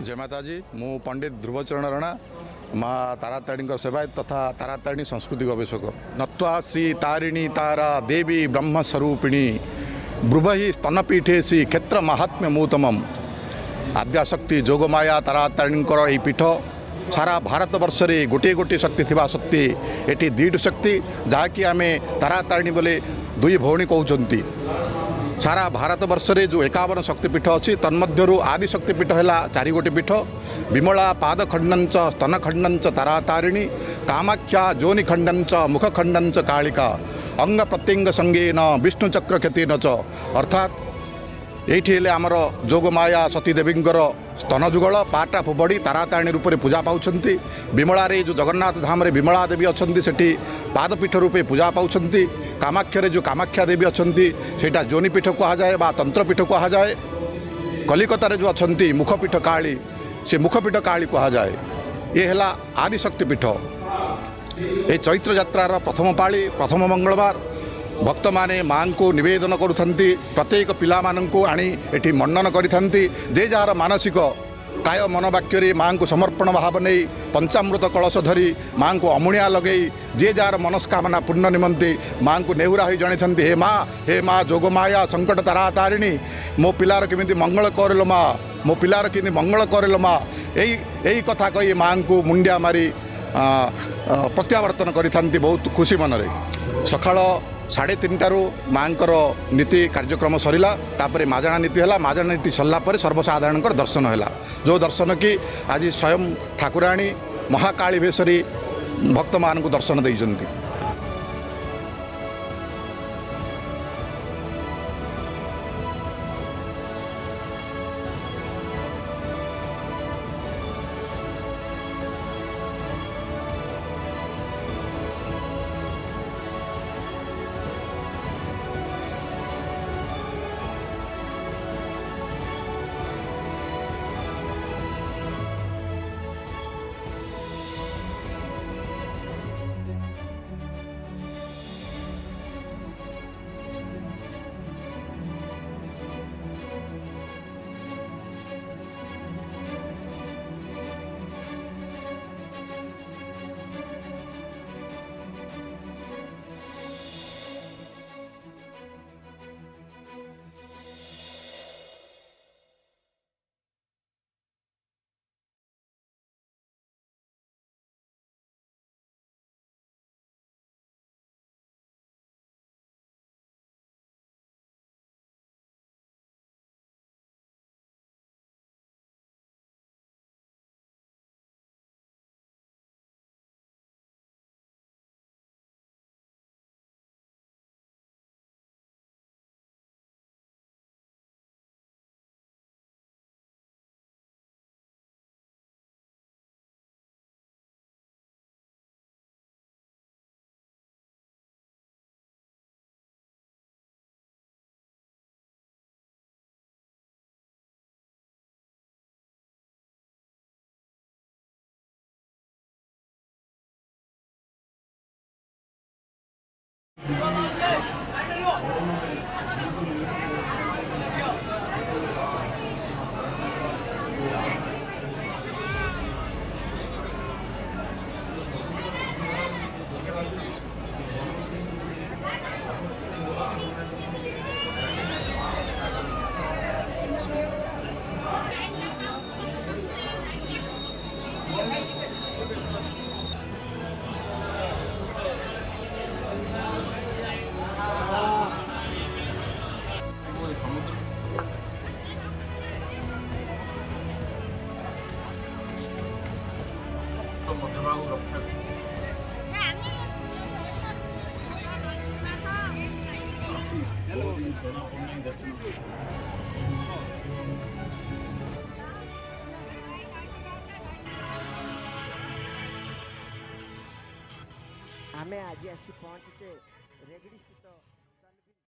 जय माताजी मु पंडित ध्रुवचरण रणा माँ तारातारिणी सेवायत तथा तारातारिणी सांस्कृतिक गवेषक नत्वा श्री तारिणी तारा देवी ब्रह्मस्वरूपिणी ब्रुवहि स्तनपीठेसी क्षेत्र महात्म्य मूतमम आद्याशक्ति जोगमाया तारातारिणीकर यही पीठ सारा भारत वर्ष रे गोटे गोटे शक्ति थिबा शक्ति एटी दुईट शक्ति जहाँकि आम तारातारिणी बोले दुई भौणी कहते सारा भारत वर्ष रे जो 51 शक्तिपीठ अच्छी तन्मध्यरु आदि शक्तिपीठ है 4 गोटी पीठ विमला पादखंडंच स्तनखंडंच तारातारिणी कामाख्या जोनिखंडंच मुखखंडंच कालिका अंग प्रत्यंग संगेन विष्णुचक्र ख्यतेन च अर्थात ये आमर जोगमाया सतीदेवींकर स्तन जुगल पाटा फोबड़ी तारातारिणी रूप में पूजा पाँच विमला रे जो जगन्नाथ धाम रे विमला देवी अच्छा से पादपीठ रूपे पूजा पाँच कामाख्य जो कामाख्या देवी अच्छा से जोनीपीठ कहुए बा तंत्रपीठ कहुए कलिकता जो अच्छा मुखपीठ काली से मुखपीठ काली कहुए ये है आदिशक्तिपीठ ये चैत्र यात्रार प्रथम पाली प्रथम मंगलवार भक्त माने माँ को निवेदन करुथंती प्रत्येक पिला माननकु आनी एठी मंडन करिथंती जे जार मानसिक काय मनवाक्य माँ को समर्पण भाव नहीं पंचामृत कलश धरी माँ को अमुणिया लगे जे जार मनस्कामना पूर्ण निमंते माँ को नेहुरा हो जणी हे माँ जोगमाया संकट तारातारिणी मो पिलार केमिति मंगल करलो माँ मो पिलार केमिति मंगल करलो माँ यही कथा कही माँ को मुंडिया मारी प्रत्यावर्तन करिथंती बहुत खुशी मनरे सकाळ 3:30 माँकर नीति कार्यक्रम सरिला तापर माजणा नीति है माजणा नीति सरला पर सर्वसाधारण दर्शन है जो दर्शन कि आज स्वयं ठाकुराणी महाकाली भेषरी भक्त मान को दर्शन देइछन्ति। आमे आज आसी पहुँचे रेगड़ी स्थित